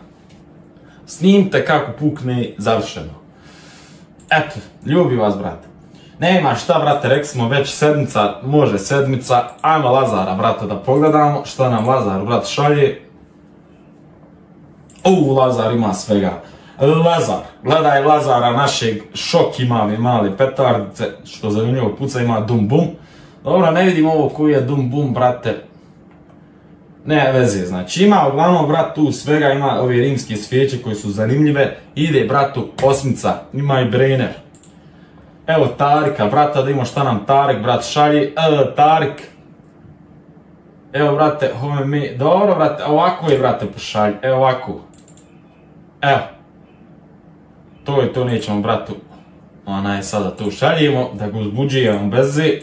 snimite kako pukne, završeno. Eto, ljubi vas, brate. Nema šta, brate, rekli smo već sedmica, može sedmica, ajmo Lazara, brate, da pogledamo što nam Lazar, brate, šalje. Lazar ima svega. Lazar, gledaj Lazara našeg, šok ima mali petardice, što zanimljivo puca ima dum bum. Dobro, ne vidim ovo koji je dum bum, brate. Ne veze, znači ima uglavnom, brat, tu svega, ima ove rimske svijeće koje su zanimljive. Ide, bratu, osmica, ima i Brenner. Evo Tarika, brata, da imamo šta nam Tarik, brat, šalje. Tarik. Evo, brate, dobro, brate, ovako je, brate, pošalje, evo ovako. Evo. To je to, nećemo, bratu, sada to šaljemo, da ga uzbuđujemo bez ze.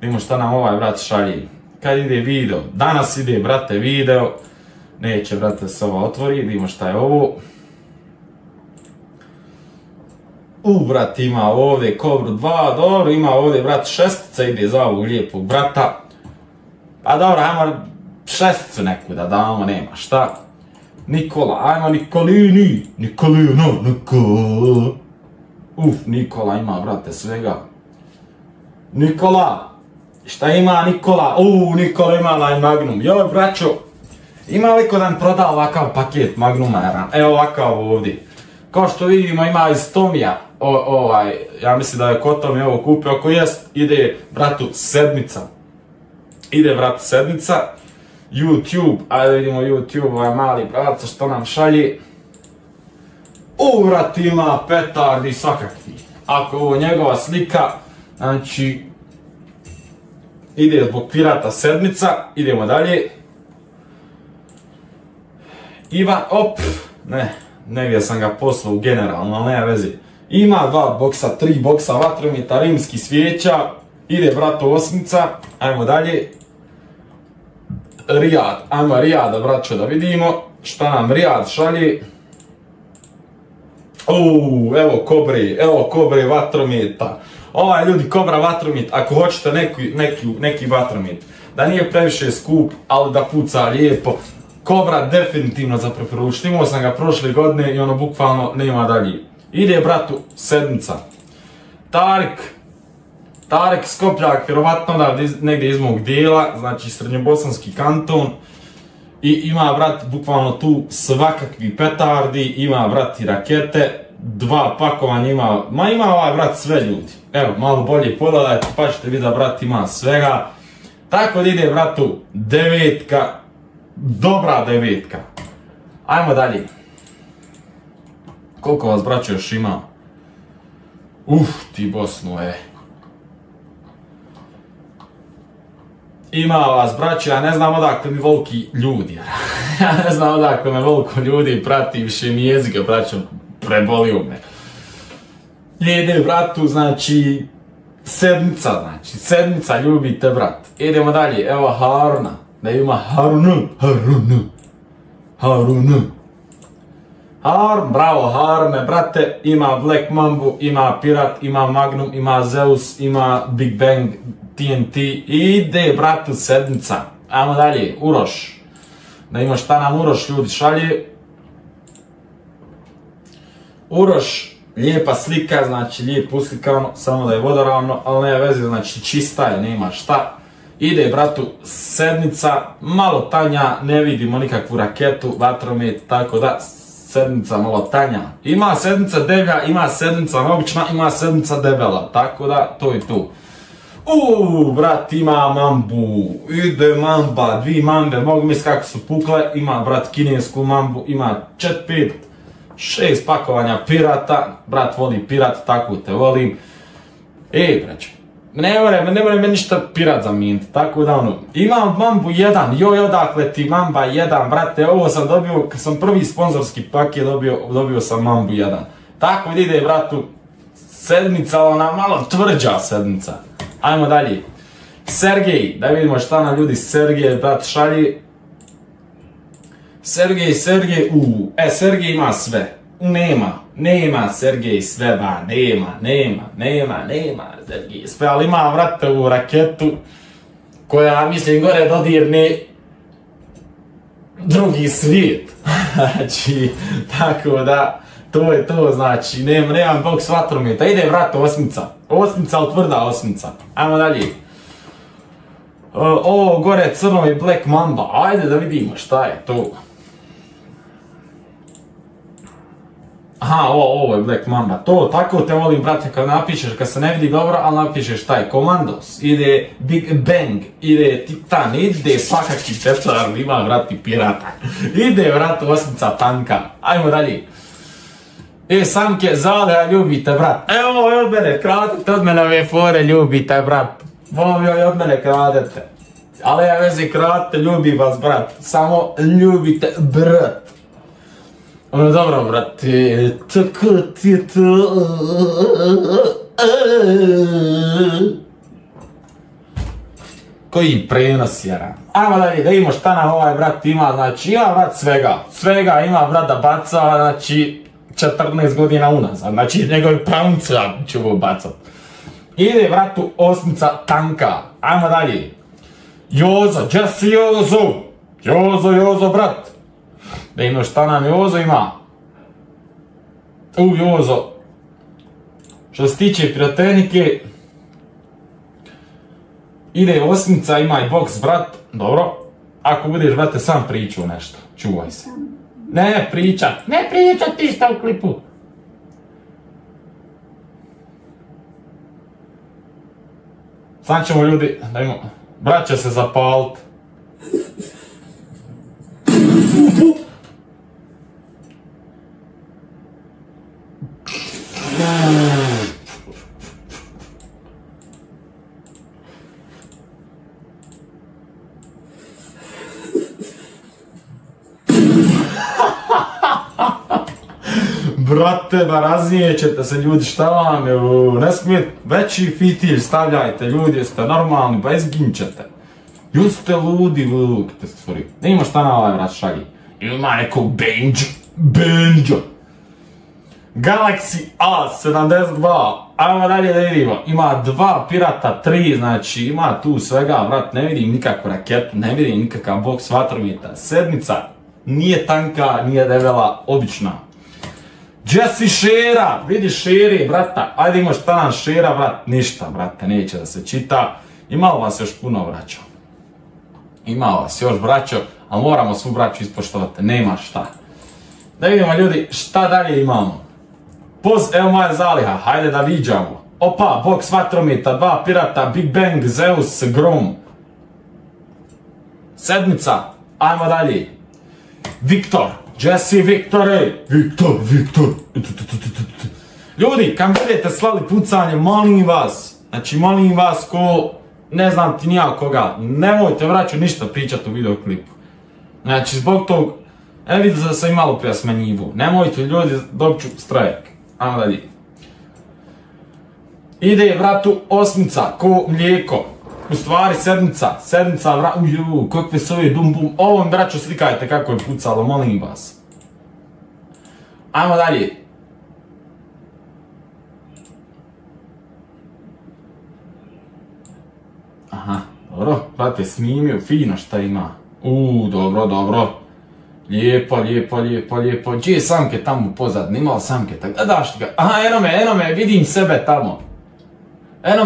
Vidimo šta nam ovaj, brat, šalje. Kad ide video, danas ide, brate, video. Neće, brate, se ovo otvori, vidimo šta je ovo. Brat, ima ovdje Kobru 2, dobro, ima ovdje, brat, šestica ide za ovog lijepog brata. Pa dobro, ajmo šesticu neku da damo, nema šta. Nikola, ajmo Nikolini, Nikolina, Nikola. Nikola ima, brate, svega. Nikola, šta ima Nikola? Nikola ima onaj Magnum. Joj, braćo, ima li ko da nam proda ovakav paket Magnuma? Evo ovakav ovdje. Kao što vidimo, ima iz Tomija, ja mislim da je kod Tomi ovo kupio, ako jest, ide, bratu, sedmica. Ide, bratu, sedmica. YouTube, ajde vidimo YouTube, ovaj mali brat, što nam šalje. Brat, ima petardi svakakvi. Ako je ovo njegova slika, znači, ide zbog pirata sedmica, idemo dalje. Ivan, negdje sam ga poslao generalno, ali nema veze. Ima 2 boksa, 3 boksa vatrometa, rimski svijeća, ide, brato, osmica, ajmo dalje. Rijad, ajmo Rijada, braćo, da vidimo šta nam Rijad šalje. Evo Kobre vatrometa. Ljudi, Kobra vatromet, ako hoćete neki vatromet, da nije previše skup, ali da puca lijepo, Kobra definitivno za preporučiti. Imao sam ga prošle godine i ono bukvalno nema dalje. Ide, bratu, sedmica. Tarik Skopljak, vjerovatno negdje iz mog dijela, znači srednjobosanski kanton. I ima, brat, bukvalno tu svakakvi petardi, ima, brat, i rakete, 2 pakovanja ima, ima ovaj, brat, sve, ljudi. Evo, malo bolje pogledajte, pa ćete vidjeti, brat, ima svega. Tako da ide, bratu, devetka, dobra devetka. Ajmo dalje. Koliko vas, braćo, još ima? Ti Bosnu, Ima vas, braćo, ja ne znam odakle mi voliki ljudi. Ja ne znam odakle me voliko ljudi prati, više mi jezike, braćo, prebolio me. Ide, bratu, znači, sedmica, ljubite, brat. Idemo dalje, evo Haruna, da ima Harun, bravo Harune, brate, ima Black Mambu, ima Pirat, ima Magnum, ima Zeus, ima Big Bang, TNT, ide, bratu, sedmica. Ajmo dalje, Uroš. Da ima šta nam Uroš, ljudi, šalje. Uroš, lijepa slika, znači lijepo uslikano, samo da je vodoravno, ali nema veze, znači čista je, nema šta. Ide, bratu, sedmica, malo tanja, ne vidimo nikakvu raketu, vatromet, tako da, sedmica malo tanja. Ima sedmica deblja, ima sedmica obična, ima sedmica debela, tako da, to je to. Brat, ima mambu, ide mamba, 2 mambe, mogu misliti kako su pukle, ima, brat, kinesku mambu, ima 4, 5, 6 pakovanja pirata, brat voli pirat, tako te volim. Braćo, ne more me ništa pirat zamijeniti, tako da imam mambu 1, joj odakle ti mamba 1, brate, ovo sam dobio, kad sam prvi sponzorski paket dobio sam mambu 1. Tako da ide, bratu, sedmica, ona malo tvrđa sedmica. Ajmo dalje. Sergej, da vidimo šta nam ljudi Sergej, brat, šalje. Sergej, Sergej ima sve. Nema Sergej Sveba, nema Sergej Sveba, ali ima vrate u raketu koja, mislim, gore dodirne drugi svijet. Znači, tako da, to je to, znači, nemam boks vatrometa, ide vrate osmica, ali tvrda osmica. Ajmo dalje. Ovo gore crno je Black Mamba, ajde da vidimo šta je to. Aha, ovo je Black Mamba, to tako te volim, brate, kad napišeš, kad se ne vidi dobro, ali napišeš taj Commandos, ide Big Bang, ide Titan, ide svakaki tetar, ima vrati pirata, ide vrati osmica tanka, ajmo dalje. Samke, Zaliha, ljubite, brat, evo je od mene, kradete od mene ove fore, ljubite, brat, vam joj od mene kradete, ali ja vezi kradete, ljubim vas, brat, samo ljubite, brat. Dobro, brate, tako ti je to. Koji prenos je. Ajmo dalje, da vidimo šta nam ovaj brat ima, znači ima brat svega ima brat da baca, znači 14 godina unazad, znači njegovi pravnici ću go bacat. Ide vratu osmica tanka, ajmo dalje. Jozo, Jesse Jozo, brat. Da vidimo šta nam Jozo ima. Jozo. Što se tiče pirotehnike, ide osmica, ima i boks, brat. Dobro. Ako budeš, brate, sam pričao nešto, čuvaj se. Ne pričat ti šta u klipu. Sad ćemo ljudi, da vidimo, brat će se zapalit. Brate, baraznije ćete se ljudi, šta vam je, ne smijete, veći fitilj stavljajte, ljudi, jeste normalni, ba izginčete. Jeste ludi, te stvari. Ne ima šta na ovaj vrat šagi. Ima neko Benjo. Galaxy A72, ajmo dalje da vidimo, ima 2 pirata, 3, znači ima tu svega, vrat, ne vidim nikakvu raketu, ne vidim nikakav boks vatrometa, sedmica, nije tanka, nije debela, obična. Jesse Šera, vidi Šeri, brata, ajde ima šta nam Šera, brat, ništa, brate, neće da se čita, imalo vas još puno, braćo. Imalo vas još, braćo, ali moramo svu braću ispoštovati, nema šta. Da vidimo, ljudi, šta dalje imamo. Evo moja Zaliha, hajde da viđamo. Opa, boks vatrometa, 2 pirata, Big Bang, Zeus, Grom. Sedmica, ajmo dalje. Viktor, Jesse Viktore. Viktor. Ljudi, kam budete slali pucanje, molim vas. Znači, molim vas ko, ne znam ti nija koga, nemojte vraću ništa pričati u videoklipu. Znači, zbog tog, vidim da sam i malo prije smanjivu. Nemojte ljudi, dobit ću strajek. Ajmo dalje. Ide vratu osmica, ko mlijeko. U stvari sedmica vratu, kakve su ove dum bum. Ovo mi, braćo, slikajte kako je pucalo, molim vas. Ajmo dalje. Aha, dobro, brate, snimio, fino šta ima. Dobro. Lijepo. Gdje je Samke tamo pozadnje, imao Samke tako, da daš ti ga, aha, eno me, vidim sebe tamo. Eno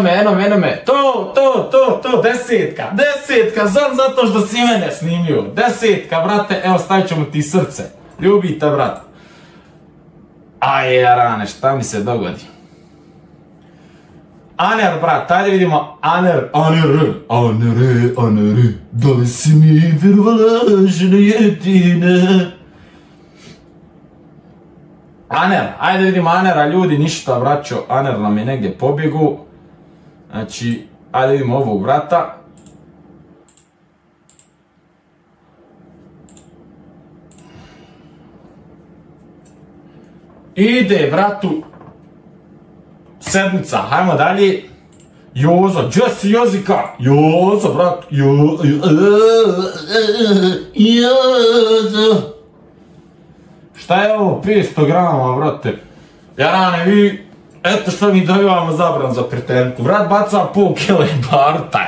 me, to, desetka, zato što si mene snimio, desetka, brate, evo stavit ćemo ti srce, ljubite, brat. Aj, jarane, šta mi se dogodi? Aner, brat, ajde vidimo, Aner, da li si mi vjerovala, žene jedine? Aner, ajde vidimo Anera, ljudi, ništa, braćo, Aner nam je negdje pobjegu. Znači, ajde vidimo ovog brata. Ide, bratu, sedmica, hajmo dalje. Jozo, Jesse Jozika, Jozo, brat, Jozo. Šta je ovo? 500 grama, brate. Jarane, vi, eto što mi dobivamo zabran za preternku. Vrat baca pol kile barta,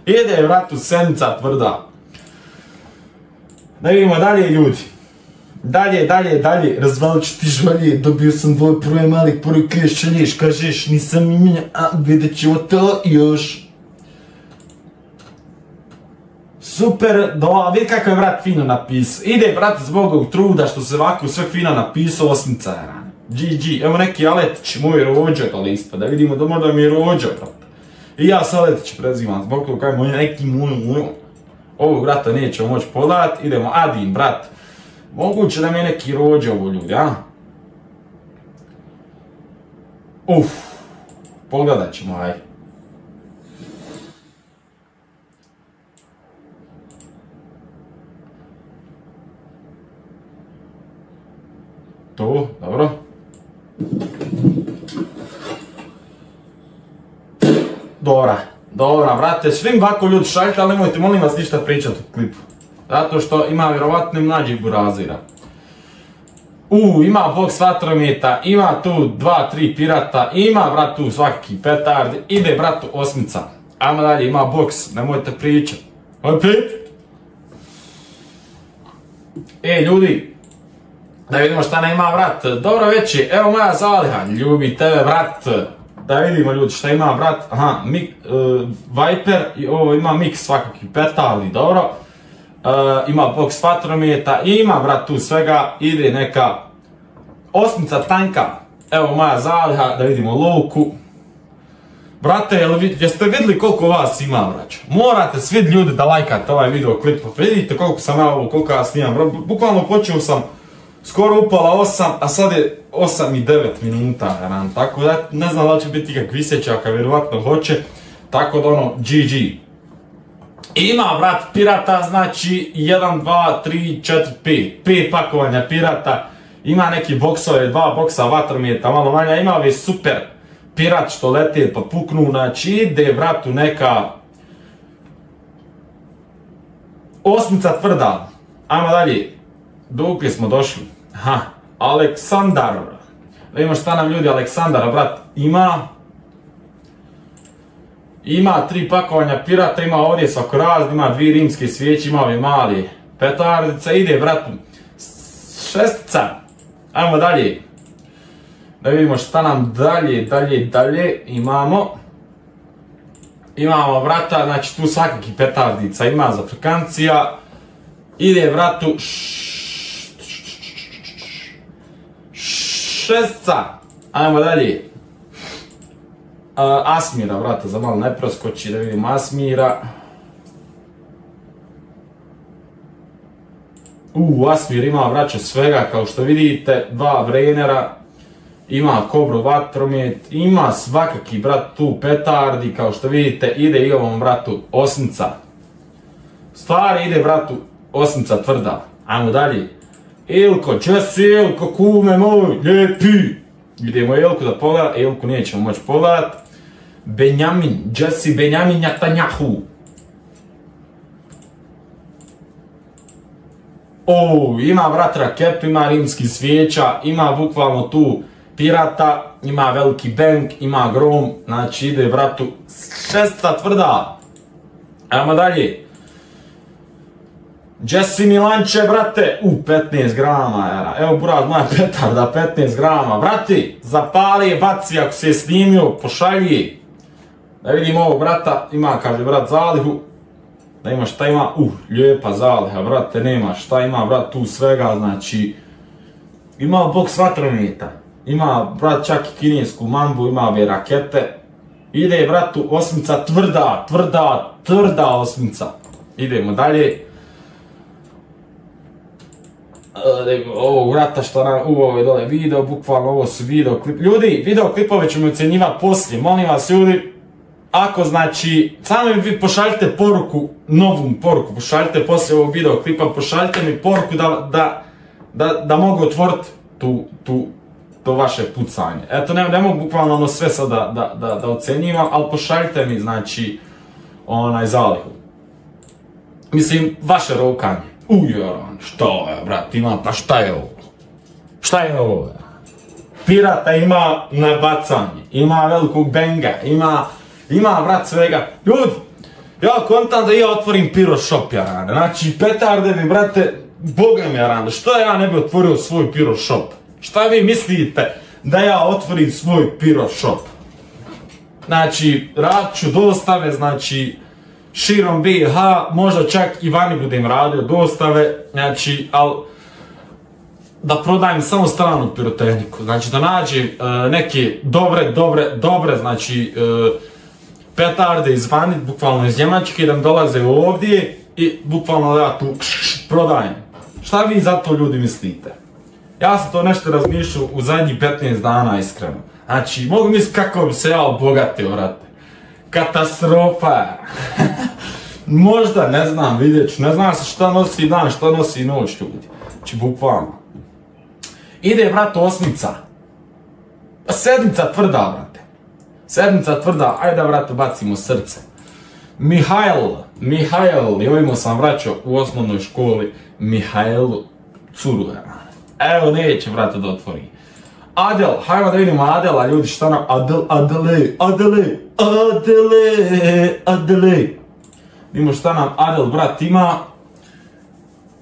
ide vratu senica tvrda. Da vidimo dalje, ljudi. Dalje, razvalit ću ti žvalje, dobio sam dvoje prve malih poruke, šalješ, kažeš, nisam imenja, a vidjet ćemo to još. Super, vidi kako je brat fino napisao. Ide brat zbog ovog truda što se ovako sve fino napisao, osmica je rane. GG, evo neki Aletić, moj rođak lista, da vidimo da možda mi je rođak, brate. I ja se Aletić prezivam, zbog toga kaj moj neki moj. Ovog brata nećemo moći pogledat, idemo Adin, brat. Moguće da mi je neki rođe ovo ljudi, a? Pogledat ćemo, aj. To, dobro. Dobra, brate, svim ovako ljudi šaljite, ali nemojte, molim vas, ništa pričati u klipu. Zato što ima vjerovatno mlađih burazira. Ima boks vatrometa, ima tu 2-3 pirata, ima brat tu svaki petard, ide bratu osmica. Ajmo dalje, ima boks, nemojte pričati. Ljudi, da vidimo šta ne ima brat. Dobro večer, evo moja zaliha, ljubi tebe brat. Da vidimo ljudi šta ima brat. Aha, Viper, ovo ima mix svakakvi petardi, dobro. Ima box vatrometa, ima brat tu svega, ide neka osmica tanka. Evo moja zaliha, da vidimo lovku. Brate, jeste vidjeli koliko vas ima, braćo? Morate svi ljudi da lajkate ovaj video klip, vidite koliko sam ja ovo, koliko ja snimam. Bukvalno počeo sam skoro upala 8, a sad je 8 i 9 minuta, tako da ne znam da li će biti ikak visećaka, vjerovatno hoće, tako da ono, GG. Ima, brat, pirata, znači 1, 2, 3, 4, 5, 5 pakovanja pirata, ima neki boksove, 2 boksa vatrometa, malo manja, ima ovi super pirat što lete pa puknu, znači ide, bratu, neka osmica tvrda. Ajmo dalje, dokle smo došli? Aha, Aleksandar, da vidimo šta nam ljudi Aleksandara, brat, ima 3 pakovanja pirata, ima ovdje svako razli, ima 2 rimske svijeće, ima ovi mali petardica, ide bratu, šestica, ajmo dalje, da vidimo šta nam dalje imamo, brata, znači tu svakaki petardica ima za frekancija, ide bratu, šestica, ajmo dalje. Asmira, brate, za malo ne proskoči, da vidimo Asmira. Asmir ima, braće, svega, kao što vidite, 2 Vrenera, ima Kobru vatromet, ima svakaki, brat, tu petardi, kao što vidite, ide i ovom, bratu, osmica. Stvari ide, bratu, osmica tvrda. Ajmo dalje. Elko, Jesse, Elko, kume moj, lijepi. Idemo Elku da pogleda, Elku nećemo moći pogledat. Benjamin, Jesse Benjamin Netanyahu. Ima brat raketu, ima rimski svijeća, ima bukvalno tu pirata, ima veliki bank, ima grom, znači ide bratu šesta tvrda. Ajmo dalje. Jesse Milanče, brate, 15 grama, evo buraz moja petarda, 15 grama, brati, zapali je, baci ako se je snimio, pošalji. Da vidimo ovog brata, ima, kaže brat, zalihu, da ima šta ima, lijepa zaliha, brate, nema šta ima, brat, tu svega, znači, ima boks vatrometa, ima, brat, čak i kinesku mambu, ima ove rakete, ide, bratu, osmica tvrda osmica, idemo dalje. Ovog vrata što nam uvove dole video, bukvalno ovo su video klip. Ljudi, video klipove ćemo ocjenjivati poslije, molim vas ljudi, ako znači, samo mi pošaljite poruku, novu poruku, pošaljite poslije ovog video klipa, pošaljite mi poruku da mogu otvoriti to vaše pucanje. Eto, ne mogu bukvalno ono sve sad da ocjenjivam, ali pošaljite mi, znači, zalihu. Mislim, vaše rokanje. Ujeran, što je, brat, ima, pa šta je ovo? Šta je ovo? Pirata ima na bacanje, ima velikog benga, ima, brat, svega. Ljudi, ja kontam da ja otvorim piro shop, jarane. Znači, petarde mi, brate, boga mi, jarane, što ja ne bi otvorio svoj piro shop? Šta vi mislite da ja otvorim svoj piro shop? Znači, radit ću dostave, znači, širom BiH, možda čak i vani budem radio dostave, znači, ali da prodajem samo stranu pirotehniku, znači da nađem neke dobre, znači, petarde iz vani, bukvalno iz Njemačke, da mi dolaze ovdje i bukvalno da ja tu prodajem. Šta vi za to, ljudi, mislite? Ja sam to nešto razmišljao u zadnjih 15 dana, iskreno. Znači, mogu misliti kako bi se ja obogatio, vrate. Katastrofa. Možda, ne znam, vidjet ću, ne znam se šta nosi dan, šta nosi noć, ljudi. Znači, bukvalno. Ide, brate, osmica. Sedmica tvrda, brate. Sedmica tvrda, ajde, brate, bacimo srce. Mihajl, imamo sam vraćao u osnovnoj školi, Mihajlu curu, evo, neće, brate, da otvori. Adel, hajmo da vidimo Adela, ljudi, šta nam, Adele. Vidimo šta nam Adel, brat, ima.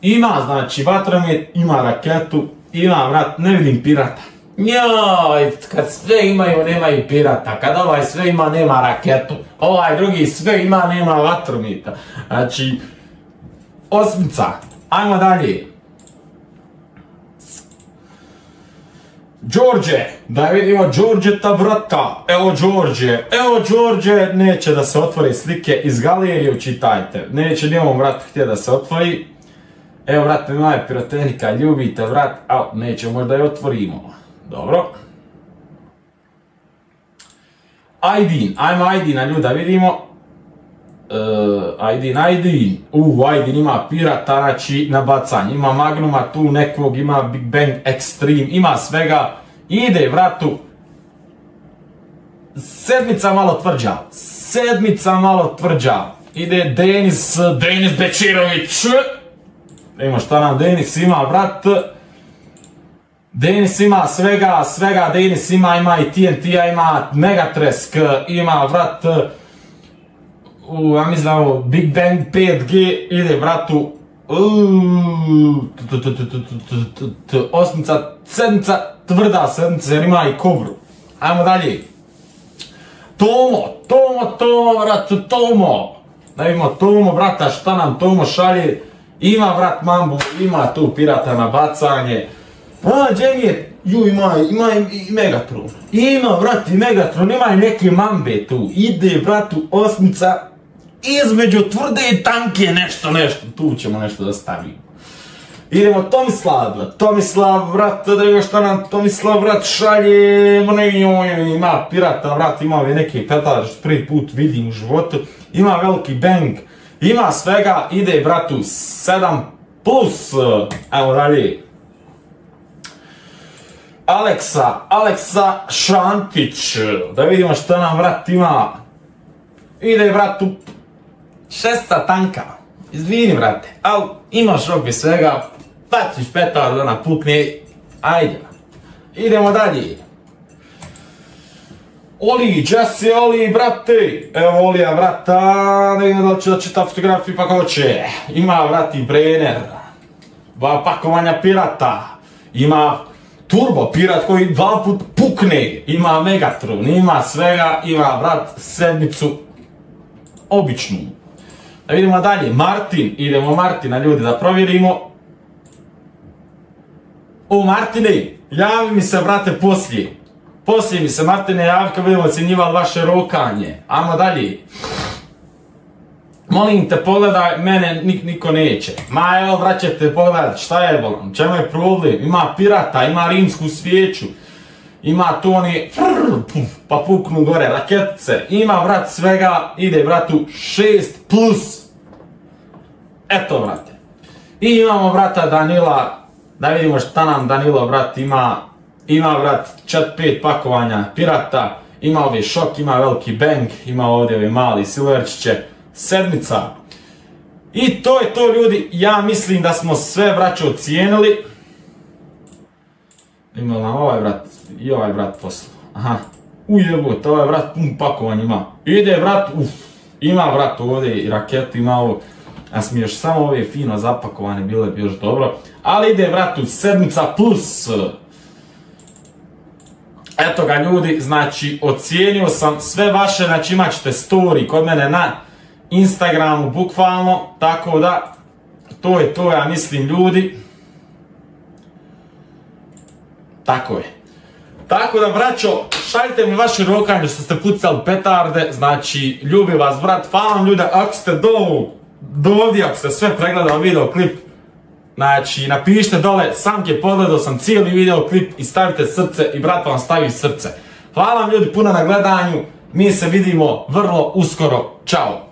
Ima, znači, vatromet, ima raketu, ima, brat, ne vidim pirata. Njoj, kad sve imaju, nemaju pirata, kad ovaj sve ima, nema raketu, ovaj drugi sve ima, nema vatrometa. Znači, osmica, ajmo dalje. Đorđe, da vidimo Đorđeta, brata, evo Đorđe, neće da se otvori slike iz galerije, čitajte, neće nijevom bratu htjeti da se otvori. Evo, brate, moja pirotehnika, ljubite, brat, a neće možda je otvorimo. Dobro. Aydin, ajmo Aydina, ljuda, vidimo. Aydin. Aydin ima pirata, znači, na bacanje. Ima Magnuma tu nekog, ima Big Bang Extreme, ima svega. Ide, vratu. Sedmica malo tvrđa. Ide Denis Bečirović. Vidimo šta nam Denis ima, vrat. Denis ima svega Denis ima i TNT-a, ima Megatresk, ima, vrat, ja mislim ovo, Big Bang 5G, ide, vratu, osmica, sedmica, tvrda sedmica, jer ima i kobru. Ajmo dalje. Tomo. Da vidimo Tomo, brata, šta nam Tomo šalje. Ima, vrat, mambu, ima tu pirata na bacanje. A, gdje je? Ima i Megatron. Ima, vrat, i Megatron, ima i neke mambe tu. Ide, vratu, osmica, između tvrde i tanke nešto, tu ćemo nešto da stavimo. Idemo Tomislav, vrat, da vidimo šta nam Tomislav, vrat, šalje. Ima pirata, vrat, ima ove neke petarde, što prvi put vidim u životu. Ima veliki bang. Ima svega, ide, bratu, 7+, evo dalje. Aleksa Šantić, da vidimo šta nam, brat, ima. Ide, bratu, šestica tanka, izvini, brate, ali imaš robi svega, baciš petar da napukne, ajde. Idemo dalje. Oli, brate, evo Olija, brata, da vidimo da li će da čita fotografiju pa kako će. Ima, brati, Brenner, dva pakovanja pirata, ima turbo pirat koji 2 put pukne, ima Megatron, ima svega, ima, brat, sedmicu, običnu. Da vidimo dalje, idemo Martina, ljudi, da provjerimo. O, Martine, javi mi se, brate, poslije. Poslije mi se, Martine, javi kad budemo ocjenjivali vaše rokanje. Ajmo dalje. Molim te, pogledaj, mene niko neće. Ma evo, vraćate, pogledajte, šta je bolan, čemu je problem? Ima pirata, ima rimsku svijeću. Ima tu oni, pa puknu gore raketice. Ima, brat, svega, ide, bratu, 6+. Eto, brate. I imamo, brata, Danila, da vidimo šta nam Danilo, brat, ima. Ima, brat, 4-5 pakovanja pirata, ima ovdje šok, ima veliki bang, ima ovdje ove mali silverčiće, sedmica. I to je to, ljudi, ja mislim da smo sve, braćo, ocijenili. Ima nam ovaj brat i ovaj brat poslao. Aha, ujebote, ovaj brat pun pakovanja ima. Ide brat, ima brat ovdje i raketu, ima ovo. Ja sam još samo ove fino zapakovane, bile bi još dobro. Ali ide brat u 7+. Eto ga, ljudi, znači ocijenio sam sve vaše, znači imat ćete story kod mene na Instagramu, bukvalno, tako da to je to, ja mislim, ljudi. Tako je. Tako da, braćo, šaljite mi vaše rokanje što ste pucali petarde, znači, ljubim vas, brat, hvala vam, ljude, ako ste do ovdje, ako ste sve pregledali videoklip, znači, napišite dole, Samke, pogledao sam cijeli videoklip i stavite srce i brat vam stavi srce. Hvala vam, ljudi, puno na gledanju, mi se vidimo vrlo uskoro, čao!